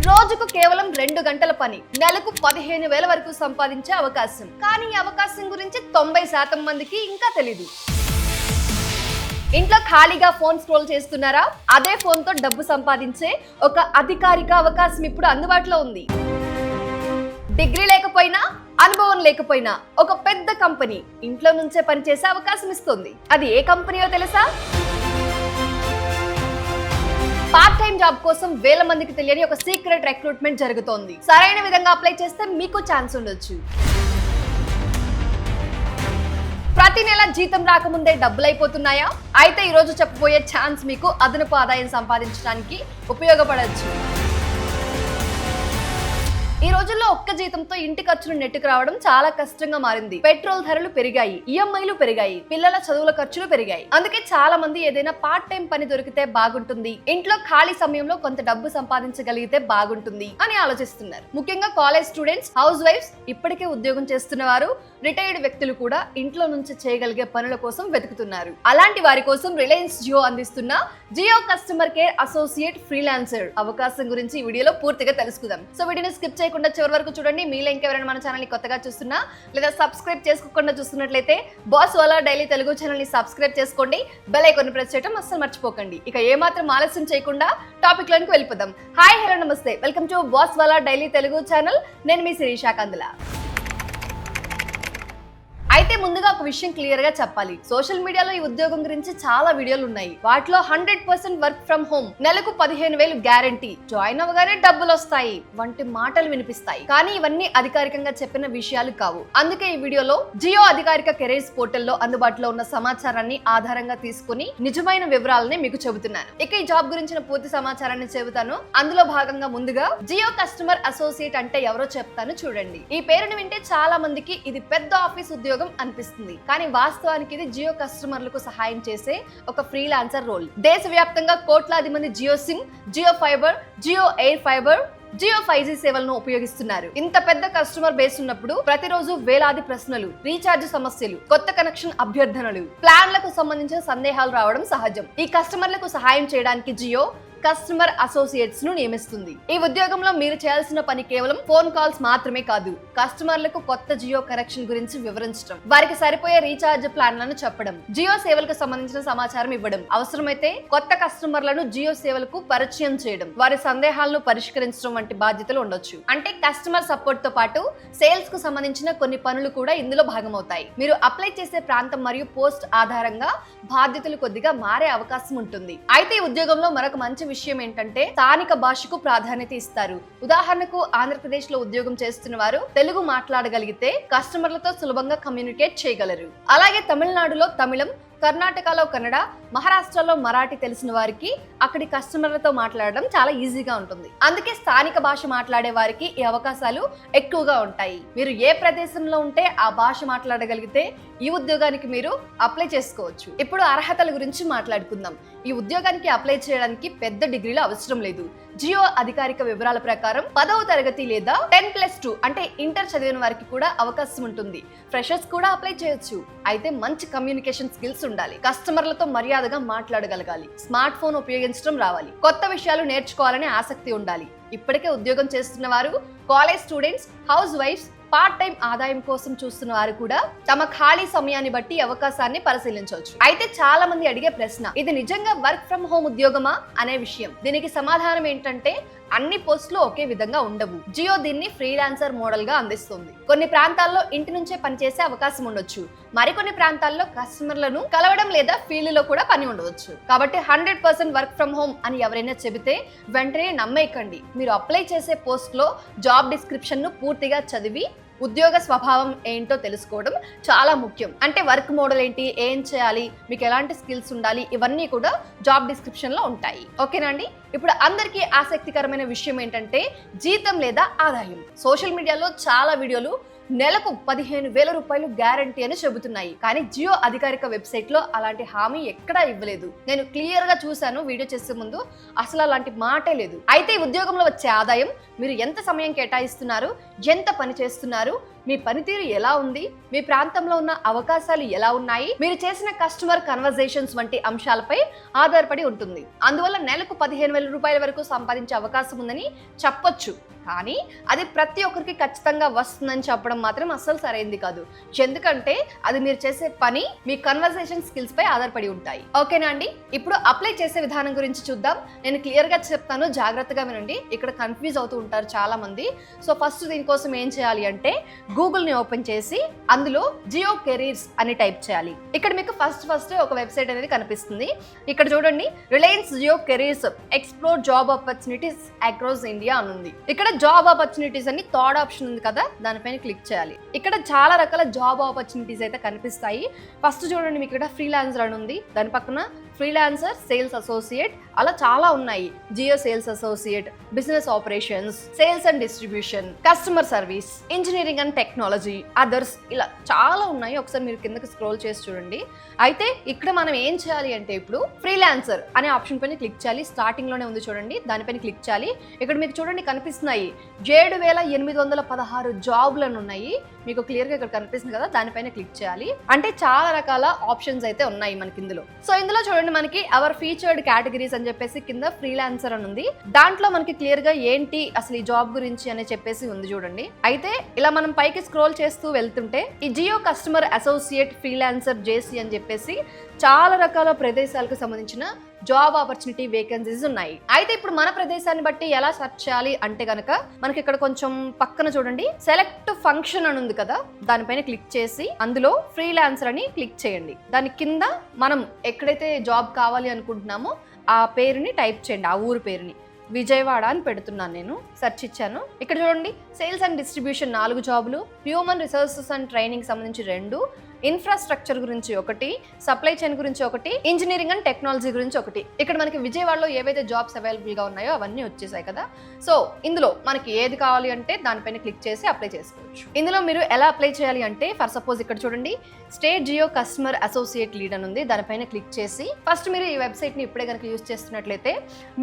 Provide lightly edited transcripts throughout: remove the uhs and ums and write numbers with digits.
రోజుకు కేవలం 2 గంటల పని, నెలకు 15,000 వరకు సంపాదించే అవకాశం. కానీ ఈ అవకాశం గురించి 90% మందికి ఇంకా తెలీదు. ఇంట్లో ఖాళీగా ఫోన్ స్క్రోల్ చేస్తున్నారా? అదే ఫోన్ తో డబ్బు సంపాదించే ఒక అధికారిక అవకాశం ఇప్పుడు అందుబాటులో ఉంది. డిగ్రీ లేకపోయినా, అనుభవం లేకపోయినా ఒక పెద్ద కంపెనీ ఇంట్లో నుంచే పనిచేసే అవకాశం ఇస్తుంది. అది ఏ కంపెనీయో తెలుసా? పార్ట్ టైం జాబ్ కోసం వేల మందికి తెలియని ఒక సీక్రెట్ రిక్రూట్మెంట్ జరుగుతోంది. సరైన విధంగా అప్లై చేస్తే మీకు ఛాన్స్ ఉండొచ్చు. ప్రతి నెల జీతం రాకముందే డబ్బులు అయిపోతున్నాయా? అయితే ఈ రోజు చెప్పబోయే ఛాన్స్ మీకు అదనపు ఆదాయం సంపాదించడానికి ఉపయోగపడవచ్చు. ఈ రోజుల్లో ఒక్క జీతంతో ఇంటి ఖర్చులు నెట్టుకు రావడం చాలా కష్టంగా మారింది. పెట్రోల్ ధరలు పెరిగాయి, ఈఎంఐలు పెరిగాయి, పిల్లల చదువుల ఖర్చులు పెరిగాయి. అందుకే చాలా మంది ఏదైనా పార్ట్ టైం పని దొరికితే బాగుంటుంది, ఇంట్లో ఖాళీ సమయంలో కొంత డబ్బు సంపాదించగలిగితే బాగుంటుంది అని ఆలోచిస్తున్నారు. ముఖ్యంగా కాలేజ్ స్టూడెంట్స్, హౌస్ వైఫ్స్, ఇప్పటికే ఉద్యోగం చేస్తున్న వారు, రిటైర్డ్ వ్యక్తులు కూడా ఇంట్లో నుంచి చేయగలిగే పనుల కోసం వెతుకుతున్నారు. అలాంటి వారి కోసం రిలయన్స్ జియో అందిస్తున్న Jio customer care associate freelancer అవకాశం గురించి ఈ వీడియోలో పూర్తిగా తెలుసుకుందాం. సో వీడియోని స్కిప్ చేయకుండా చివరి వరకు చూడండి. మీలో ఇంకెవరైనా మన ఛానల్ ని కొత్తగా చూస్తున్నా లేదా సబ్స్క్రైబ్ చేసుకోకుండా చూస్తున్నట్లయితే boss Wala daily Telugu channel ని సబ్స్క్రైబ్ చేసుకోండి. బెల్ ఐకాన్ ప్రెస్ చేయడం అస్సలు మర్చిపోకండి. ఇక ఏమాత్రం ఆలస్యం చేయకుండా టాపిక్ లోనికి వెళ్ళిపోదాం. హాయ్, హలో, నమస్తే, welcome to boss Wala daily Telugu channel. నేను మీ శిరీష కందుల. అయితే ముందుగా ఒక విషయం క్లియర్ గా చెప్పాలి. సోషల్ మీడియాలో ఈ ఉద్యోగం గురించి చాలా వీడియోలు ఉన్నాయి. వాటిలో 100% వర్క్ ఫ్రమ్ హోమ్, నెలకు 15,000 గ్యారంటీ, జాయిన్ అవ్వగానే డబ్బులు వస్తాయి వంటి మాటలు వినిపిస్తాయి. కానీ ఇవన్నీ అధికారికంగా చెప్పిన విషయాలు కావు. అందుకే ఈ వీడియోలో జియో అధికారిక కెరీర్స్ పోర్టల్లో అందుబాటులో ఉన్న సమాచారాన్ని ఆధారంగా తీసుకుని నిజమైన వివరాలని మీకు చెబుతున్నాను. ఇక ఈ జాబ్ గురించిన పూర్తి సమాచారాన్ని చెబుతాను. అందులో భాగంగా ముందుగా జియో కస్టమర్ అసోసియేట్ అంటే ఎవరో చెప్తాను చూడండి. ఈ పేరుని వింటే చాలా మందికి ఇది పెద్ద ఆఫీస్ ఉద్యోగం అనిపిస్తుంది. కానీ వాస్తవానికి ఇది జియో కస్టమర్లకు సహాయం చేసే ఒక ఫ్రీలాన్సర్ రోల్. దేశవ్యాప్తంగా కోట్లాది మంది Jio sim, Jio fibre, Jio air fibre, Jio 5G సేవలను ఉపయోగిస్తున్నారు. ఇంత పెద్ద కస్టమర్ బేస్ ఉన్నప్పుడు ప్రతిరోజు వేలాది ప్రశ్నలు, రీఛార్జ్ సమస్యలు, కొత్త కనెక్షన్ అభ్యర్థనలు, ప్లాన్లకు సంబంధించిన సందేహాలు రావడం సహజం. ఈ కస్టమర్లకు సహాయం చేయడానికి జియో కస్టమర్ అసోసియేట్స్ ను నియమిస్తుంది. ఈ ఉద్యోగంలో మీరు చేయాల్సిన పని కేవలం ఫోన్ కాల్స్ మాత్రమే కాదు, కస్టమర్లకు కొత్త జియో కనెక్షన్ గురించి వివరించడం, వారికి సరిపోయే రీఛార్జ్ ప్లాన్లను చెప్పడం, జియో సేవలకు సంబంధించిన సమాచారం ఇవ్వడం, అవసరమైతే కొత్త కస్టమర్లను జియో సేవలకు పరిచయం చేయడం, వారి సందేహాలను పరిష్కరించడం వంటి బాధ్యతలు ఉండొచ్చు. అంటే కస్టమర్ సపోర్ట్ తో పాటు సేల్స్ కు సంబంధించిన కొన్ని పనులు కూడా ఇందులో భాగమవుతాయి. మీరు అప్లై చేసే ప్రాంతం మరియు పోస్ట్ ఆధారంగా బాధ్యతలు కొద్దిగా మారే అవకాశం ఉంటుంది. అయితే ఈ ఉద్యోగంలో మరొక మంచి విషయం ఏంటంటే స్థానిక భాషకు ప్రాధాన్యత ఇస్తారు. ఉదాహరణకు ఆంధ్రప్రదేశ్ లో ఉద్యోగం చేస్తున్న వారు తెలుగు మాట్లాడగలిగితే కస్టమర్లతో సులభంగా కమ్యూనికేట్ చేయగలరు. అలాగే తమిళనాడులో తమిళం, కర్ణాటకలో కన్నడ, మహారాష్ట్రలో మరాఠీ తెలిసిన వారికి అక్కడి కస్టమర్లతో మాట్లాడడం చాలా ఈజీగా ఉంటుంది. అందుకే స్థానిక భాష మాట్లాడే వారికి ఈ అవకాశాలు ఎక్కువగా ఉంటాయి. మీరు ఏ ప్రదేశంలో ఉంటే ఆ భాష మాట్లాడగలిగితే ఈ ఉద్యోగానికి మీరు అప్లై చేసుకోవచ్చు. ఇప్పుడు అర్హతల గురించి మాట్లాడుకుందాం. ఈ ఉద్యోగానికి అప్లై చేయడానికి పెద్ద డిగ్రీలు అవసరం లేదు. జియో అధికారిక వివరాల ప్రకారం 10వ తరగతి లేదా 10+2 అంటే ఇంటర్ చదివిన వారికి కూడా అవకాశం ఉంటుంది. ఫ్రెషర్స్ కూడా అప్లై చేయొచ్చు. అయితే మంచి కమ్యూనికేషన్ స్కిల్స్ ఉండాలి, కస్టమర్లతో మర్యాదగా మాట్లాడగలగాలి, స్మార్ట్ ఫోన్ ఉపయోగించడం రావాలి, కొత్త విషయాలు నేర్చుకోవాలనే ఆసక్తి ఉండాలి. ఇప్పటికే ఉద్యోగం చేస్తున్న వారు, college students, housewifes, part time ఆదాయం కోసం చూస్తున్న వారు కూడా తమ ఖాళీ సమయాన్ని బట్టి అవకాశాన్ని పరిశీలించవచ్చు. అయితే చాలా మంది అడిగే ప్రశ్న, ఇది నిజంగా వర్క్ ఫ్రం హోమ్ ఉద్యోగమా అనే విషయం. దీనికి సమాధానం ఏంటంటే అన్ని పోస్టులు ఒకే విధంగా ఉండవు. జియో దీన్ని ఫ్రీలాన్సర్ మోడల్ గా అందిస్తుంది. కొన్ని ప్రాంతాల్లో ఇంటి నుంచే పనిచేసే అవకాశం ఉండొచ్చు. మరికొన్ని ప్రాంతాల్లో కస్టమర్లను కలవడం లేదా ఫీల్డ్ లో కూడా పని ఉండవచ్చు. కాబట్టి 100% వర్క్ ఫ్రం హోమ్ అని ఎవరైనా చెబితే వెంటనే నమ్మేయకండి. మీరు అప్లై చేసే పోస్ట్ లో జాబ్ డిస్క్రిప్షన్ ను పూర్తిగా చదివి ఉద్యోగ స్వభావం ఏంటో తెలుసుకోవడం చాలా ముఖ్యం. అంటే వర్క్ మోడల్ ఏంటి, ఏం చేయాలి, మీకు ఎలాంటి స్కిల్స్ ఉండాలి, ఇవన్నీ కూడా జాబ్ డిస్క్రిప్షన్ లో ఉంటాయి. ఓకేనా అండి? ఇప్పుడు అందరికీ ఆసక్తికరమైన విషయం ఏంటంటే జీతం లేదా ఆదాయం. సోషల్ మీడియాలో చాలా వీడియోలు నెలకు 15,000 రూపాయలు గ్యారంటీ అని చెబుతున్నాయి. కానీ జియో అధికారిక వెబ్సైట్ లో అలాంటి హామీ ఎక్కడా ఇవ్వలేదు. నేను క్లియర్ గా చూశాను వీడియో చేసే ముందు, అసలు అలాంటి మాటే లేదు. అయితే ఈ ఉద్యోగంలో వచ్చే ఆదాయం, మీరు ఎంత సమయం కేటాయిస్తున్నారు, ఎంత పని చేస్తున్నారు, మీ పనితీరు ఎలా ఉంది, మీ ప్రాంతంలో ఉన్న అవకాశాలు ఎలా ఉన్నాయి, మీరు చేసిన కస్టమర్ కన్వర్జేషన్స్ వంటి అంశాలపై ఆధారపడి ఉంటుంది. అందువల్ల నెలకు 15,000 రూపాయల వరకు సంపాదించే అవకాశం ఉందని చెప్పొచ్చు. కానీ అది ప్రతి ఒక్కరికి ఖచ్చితంగా వస్తుందని చెప్పడం మాత్రం అస్సలు సరైంది కాదు. ఎందుకంటే అది మీరు చేసే పని, మీ కన్వర్సేషన్ స్కిల్స్ పై ఆధారపడి ఉంటాయి. ఓకేనా అండి? ఇప్పుడు అప్లై చేసే విధానం గురించి చూద్దాం. నేను క్లియర్ గా చెప్తాను, జాగ్రత్తగా వినండి. ఇక్కడ కన్ఫ్యూజ్ అవుతూ ఉంటారు చాలా మంది. సో ఫస్ట్ దీనికోసం ఏం చేయాలి అంటే గూగుల్ ని ఓపెన్ చేసి అందులో జియో కెరీర్స్ అని టైప్ చేయాలి. ఇక్కడ మీకు ఫస్ట్ ఒక వెబ్సైట్ అనేది కనిపిస్తుంది. ఇక్కడ చూడండి, Reliance Jio careers explore job opportunities across India అని ఉంది. ఇక్కడ జాబ్ ఆపర్చునిటీస్ అని థర్డ్ ఆప్షన్ ఉంది కదా, దానిపైన క్లిక్ చేయాలి. ఇక్కడ చాలా రకాల జాబ్ ఆపర్చునిటీస్ అయితే కనిపిస్తాయి. ఫస్ట్ చూడండి, మీకు ఇక్కడ ఫ్రీలాన్సర్ అని ఉంది, దాని పక్కన ఫ్రీలాన్సర్, సేల్స్ అసోసియేట్, అలా చాలా ఉన్నాయి. Jio sales associate, business operations, sales and distribution, customer service, engineering and technology, others, ఇలా చాలా ఉన్నాయి. ఒకసారి మీరు కిందకి స్క్రోల్ చేసి చూడండి. అయితే ఇక్కడ మనం ఏం చేయాలి అంటే ఇప్పుడు ఫ్రీలాన్సర్ అనే ఆప్షన్ పైన క్లిక్ చేయాలి. స్టార్టింగ్ లోనే ఉంది చూడండి, దానిపైన క్లిక్ చేయాలి. ఇక్కడ మీకు చూడండి కనిపిస్తున్నాయి 7,816 జాబ్లను ఉన్నాయి. మీకు క్లియర్ గా ఇక్కడ కనిపిస్తుంది కదా, దానిపైన క్లిక్ చేయాలి. అంటే చాలా రకాల ఆప్షన్స్ అయితే ఉన్నాయి మనకి ఇందులో. సో ఇందులో చూడండి, మనకి అవర్ ఫీచర్డ్ కేటగిరీస్ అని చెప్పేసి కింద ఫ్రీలాన్సర్ అని ఉంది. దాంట్లో మనకి క్లియర్ గా ఏంటి అసలు ఈ జాబ్ గురించి అని చెప్పేసి ఉంది చూడండి. అయితే ఇలా మనం పైకి స్క్రోల్ చేస్తూ వెళ్తుంటే ఈ జియో కస్టమర్ అసోసియేట్, ఫ్రీలాన్సర్, జేసీ అని చెప్పేసి చాలా రకాల ప్రదేశాలకు సంబంధించిన జాబ్ ఆపర్చునిటీ వేకెన్సీస్ ఉన్నాయి. అయితే ఇప్పుడు మన ప్రదేశాన్ని బట్టి ఎలా సెర్చ్ చేయాలి అంటే గనక మనకి ఇక్కడ కొంచెం పక్కన చూడండి సెలెక్ట్ ఫంక్షన్ అని ఉంది కదా, దానిపైన క్లిక్ చేసి అందులో ఫ్రీలాన్సర్ అని క్లిక్ చేయండి. దాని కింద మనం ఎక్కడైతే జాబ్ కావాలి అనుకుంటున్నామో ఆ పేరుని టైప్ చేయండి, ఆ ఊరు పేరుని. విజయవాడ అని పెడుతున్నాను, నేను సెర్చ్ ఇచ్చాను. ఇక్కడ చూడండి, సేల్స్ అండ్ డిస్ట్రిబ్యూషన్ 4 జాబులు, హ్యూమన్ రిసోర్సెస్ అండ్ ట్రైనింగ్ సంబంధించి 2, ఇన్ఫ్రాస్ట్రక్చర్ గురించి 1, సప్లై చైన్ గురించి 1, ఇంజనీరింగ్ అండ్ టెక్నాలజీ గురించి 1. ఇక్కడ మనకి విజయవాడలో ఏవైతే జాబ్స్ అవైలబుల్ గా ఉన్నాయో అవన్నీ వచ్చేసాయి కదా. సో ఇందులో మనకి ఏది కావాలి అంటే దానిపైన క్లిక్ చేసి అప్లై చేసుకోవచ్చు. ఇందులో మీరు ఎలా అప్లై చేయాలి అంటే ఫర్ సపోజ్ ఇక్కడ చూడండి, state Jio customer associate lead అని ఉంది, దానిపైన క్లిక్ చేసి ఫస్ట్ మీరు ఈ వెబ్సైట్ ని ఇప్పుడే కనుక యూజ్ చేస్తున్నట్లయితే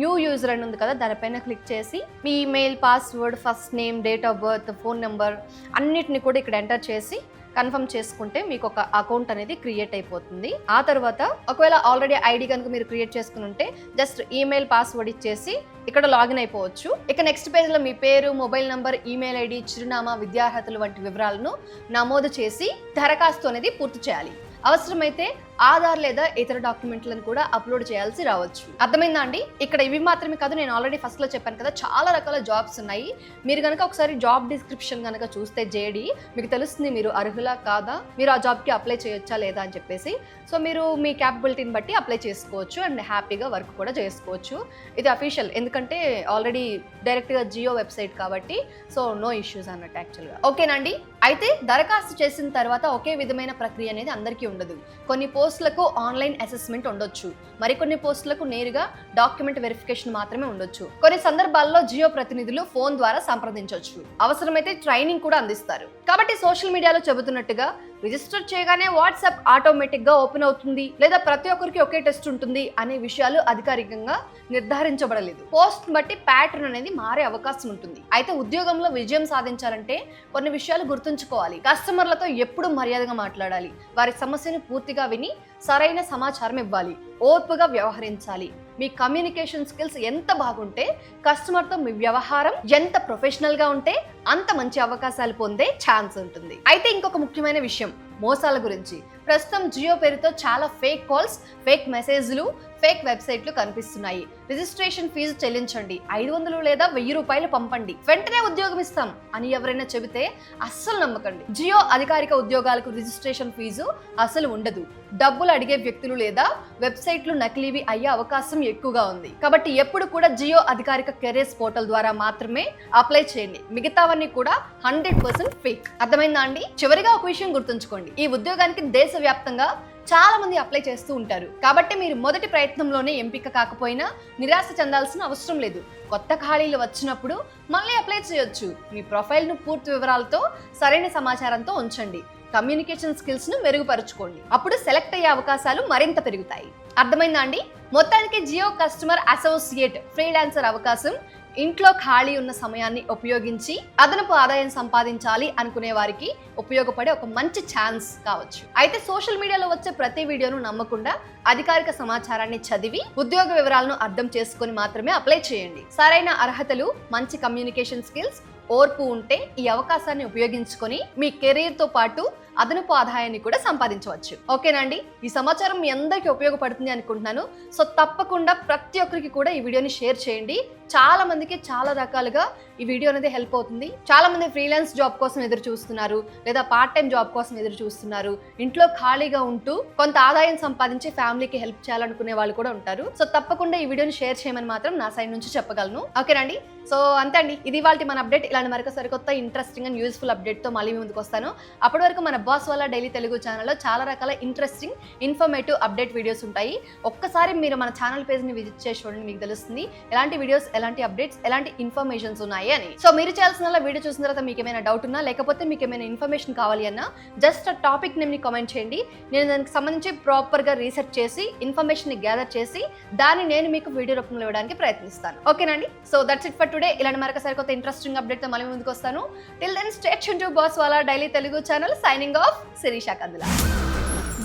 న్యూ యూజర్ అని ఉంది కదా, దానిపైన క్లిక్ చేసి మీ email, password, first name, date of birth, phone number అన్నిటిని కూడా ఇక్కడ ఎంటర్ చేసి కన్ఫర్మ్ చేసుకుంటే మీకు ఒక అకౌంట్ అనేది క్రియేట్ అయిపోతుంది. ఆ తర్వాత ఒకవేళ ఆల్రెడీ ఐడి కనుక మీరు క్రియేట్ చేసుకుని ఉంటే జస్ట్ ఈమెయిల్, పాస్వర్డ్ ఇచ్చేసి ఇక్కడ లాగిన్ అయిపోవచ్చు. ఇక నెక్స్ట్ పేజ్ లో మీ పేరు, మొబైల్ నంబర్, ఈమెయిల్ ఐడి, చిరునామా, విద్యార్హతలు వంటి వివరాలను నమోదు చేసి దరఖాస్తు అనేది పూర్తి చేయాలి. అవసరమైతే ఆధార్ లేదా ఇతర డాక్యుమెంట్లను కూడా అప్లోడ్ చేయాల్సి రావచ్చు. అర్థమైందా అండి? ఇక్కడ ఇవి మాత్రమే కాదు, నేను ఆల్రెడీ ఫస్ట్ లో చెప్పాను కదా, చాలా రకాల జాబ్స్ ఉన్నాయి. మీరు కనుక ఒకసారి జాబ్ డిస్క్రిప్షన్ కనుక చూస్తే జేడీ మీకు తెలుస్తుంది మీరు అర్హులా కాదా, మీరు ఆ జాబ్ కి అప్లై చేయొచ్చా లేదా అని చెప్పేసి. సో మీరు మీ క్యాపబిలిటీని బట్టి అప్లై చేసుకోవచ్చు అండ్ హ్యాపీగా వర్క్ కూడా చేసుకోవచ్చు. ఇది అఫీషియల్, ఎందుకంటే ఆల్రెడీ డైరెక్ట్ గా జియో వెబ్సైట్ కాబట్టి సో నో ఇష్యూస్ అన్నట్టు యాక్చువల్గా. ఓకేనండి? అయితే దరఖాస్తు చేసిన తర్వాత ఒకే విధమైన ప్రక్రియ అనేది అందరికీ ఉండదు. కొన్ని పోస్టులకు ఆన్లైన్ అసెస్మెంట్ ఉండొచ్చు, మరికొన్ని పోస్టులకు నేరుగా డాక్యుమెంట్ వెరిఫికేషన్ మాత్రమే ఉండొచ్చు. కొన్ని సందర్భాల్లో జియో ప్రతినిధులు ఫోన్ ద్వారా సంప్రదించవచ్చు, అవసరమైతే ట్రైనింగ్ కూడా అందిస్తారు. కాబట్టి సోషల్ మీడియాలో చెబుతున్నట్టుగా రిజిస్టర్ చేయగానే వాట్సాప్ ఆటోమేటిక్ గా ఓపెన్ అవుతుంది లేదా ప్రతి ఒక్కరికి ఒకే టెస్ట్ ఉంటుంది అనే విషయాలు అధికారికంగా నిర్ధారించబడలేదు. పోస్ట్ బట్టి ప్యాటర్న్ అనేది మారే అవకాశం ఉంటుంది. అయితే ఉద్యోగంలో విజయం సాధించాలంటే కొన్ని విషయాలు గుర్తుంచుకోవాలి. కస్టమర్లతో ఎప్పుడు మర్యాదగా మాట్లాడాలి, వారి సమస్యను పూర్తిగా విని సరైన సమాచారం ఇవ్వాలి, ఓర్పుగా వ్యవహరించాలి. మీ కమ్యూనికేషన్ స్కిల్స్ ఎంత బాగుంటే కస్టమర్తో మీ వ్యవహారం ఎంత ప్రొఫెషనల్ గా ఉంటే అంత మంచి అవకాశాలు పొందే ఛాన్స్ ఉంటుంది. అయితే ఇంకొక ముఖ్యమైన విషయం, మోసాల గురించి. ప్రస్తుతం జియో పేరుతో చాలా ఫేక్ కాల్స్, ఫేక్ మెసేజ్లు, ఫేక్ వెబ్సైట్లు కనిపిస్తున్నాయి. రిజిస్ట్రేషన్ ఫీజు చెల్లించండి, 500 లేదా 1000 రూపాయలు పంపండి, వెంటనే ఉద్యోగం ఇస్తాం అని ఎవరైనా చెబితే అస్సలు నమ్మకండి. జియో అధికారిక ఉద్యోగాలకు రిజిస్ట్రేషన్ ఫీజు అసలు ఉండదు. డబ్బులు అడిగే వ్యక్తులు లేదా వెబ్సైట్లు నకిలీవి అయ్యే అవకాశం ఎక్కువగా ఉంది. కాబట్టి ఎప్పుడు కూడా జియో అధికారిక కెరీర్స్ పోర్టల్ ద్వారా మాత్రమే అప్లై చేయండి. మిగతావన్నీ కూడా 100% ఫేక్. అర్థమైందా అండి? చివరిగా ఒక విషయం గుర్తుంచుకోండి, ఈ ఉద్యోగానికి దేశవ్యాప్తంగా చాలా మంది అప్లై చేస్తూ ఉంటారు. కాబట్టి మీరు మొదటి ప్రయత్నంలోనే ఎంపిక కాకపోయినా నిరాశ చెందాల్సిన అవసరం లేదు. కొత్త ఖాళీలు వచ్చినప్పుడు మళ్ళీ అప్లై చేయొచ్చు. మీ ప్రొఫైల్ను పూర్తి వివరాలతో సరైన సమాచారంతో ఉంచండి. కమ్యూనికేషన్ స్కిల్స్ ను మెరుగుపరుచుకోండి. అప్పుడు సెలెక్ట్ అయ్యే అవకాశాలు మరింత పెరుగుతాయి. అర్థమైందా అండి? మొత్తానికి జియో కస్టమర్ అసోసియేట్ ఫ్రీలాన్సర్ అవకాశం ఇంట్లో ఖాళీ ఉన్న సమయాన్ని ఉపయోగించి అదనపు ఆదాయం సంపాదించాలి అనుకునే వారికి ఉపయోగపడే ఒక మంచి ఛాన్స్ కావచ్చు. అయితే సోషల్ మీడియాలో వచ్చే ప్రతి వీడియోను నమ్మకుండా అధికారిక సమాచారాన్ని చదివి ఉద్యోగ వివరాలను అర్థం చేసుకొని మాత్రమే అప్లై చేయండి. సరైన అర్హతలు, మంచి కమ్యూనికేషన్ స్కిల్స్, ఓర్పు ఉంటే ఈ అవకాశాన్ని ఉపయోగించుకొని మీ కెరీర్ తో పాటు అదనపు ఆదాయాన్ని కూడా సంపాదించవచ్చు. ఓకేనండి, ఈ సమాచారం మీ అందరికీ ఉపయోగపడుతుంది అనుకుంటున్నాను. సో తప్పకుండా ప్రతి ఒక్కరికి కూడా ఈ వీడియోని షేర్ చేయండి. చాలా మందికి చాలా రకాలుగా ఈ వీడియో అనేది హెల్ప్ అవుతుంది. చాలా మంది ఫ్రీలాన్స్ జాబ్ కోసం ఎదురు చూస్తున్నారు, లేదా పార్ట్ టైం జాబ్ కోసం ఎదురు చూస్తున్నారు. ఇంట్లో ఖాళీగా ఉంటూ కొంత ఆదాయం సంపాదించి ఫ్యామిలీకి హెల్ప్ చేయాలనుకునే వాళ్ళు కూడా ఉంటారు. సో తప్పకుండా ఈ వీడియోని షేర్ చేయమని మాత్రం నా సైడ్ నుంచి చెప్పగలను. ఓకేనండి, సో అంతే అండి, ఇది వాళ్ళ మన అప్డేట్. ఇలాంటి మరొక సరికొత్త ఇంట్రెస్టింగ్ అండ్ యూస్ఫుల్ అప్డేట్ తో మళ్ళీ ముందుకు వస్తాను. అప్పటి వరకు మన బాస్ వాళ్ళ డైలీ తెలుగు ఛానల్లో చాలా రకాల ఇంట్రెస్టింగ్, ఇన్ఫర్మేటివ్ అప్డేట్ వీడియోస్ ఉంటాయి. ఒక్కసారి మీరు మన ఛానల్ పేజ్ని విజిట్ చేసి చూడండి, మీకు తెలుస్తుంది ఎలాంటి వీడియోస్, ఎలాంటి అప్డేట్స్, ఎలాంటి ఇన్ఫర్మేషన్స్ ఉన్నాయి అని. సో మీరు చేయాల్సిన వీడియో చూసిన తర్వాత మీకు ఏమైనా డౌట్ ఉన్నా, లేకపోతే మీకు ఏమైనా ఇన్ఫర్మేషన్ కావాలి అన్నా, జస్ట్ ఆ టాపిక్ నేమ్ని కామెంట్ చేయండి. నేను దానికి సంబంధించి ప్రాపర్గా రీసెర్చ్ చేసి ఇన్ఫర్మేషన్ ని గ్యాదర్ చేసి దాన్ని నేను మీకు వీడియో రూపంలో ఇవ్వడానికి ప్రయత్నిస్తాను. ఓకేనండి, so that's it for today. ఇలాంటి మరొక సరికొత్త ఇంట్రెస్టింగ్ అప్డేట్ తో మళ్ళీ ముందుకు వస్తాను. Till then stay tuned to Boss Wala daily Telugu channel. Signing off, Sirisha Kandula.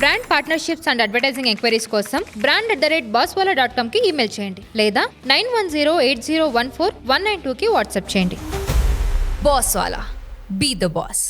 Brand partnerships and advertising enquiries కోసం brand@bosswala.com కి ఈమెయిల్ చేయండి, లేదా 9108014192కి వాట్సాప్ చేయండి. Boss Wala. Be the boss.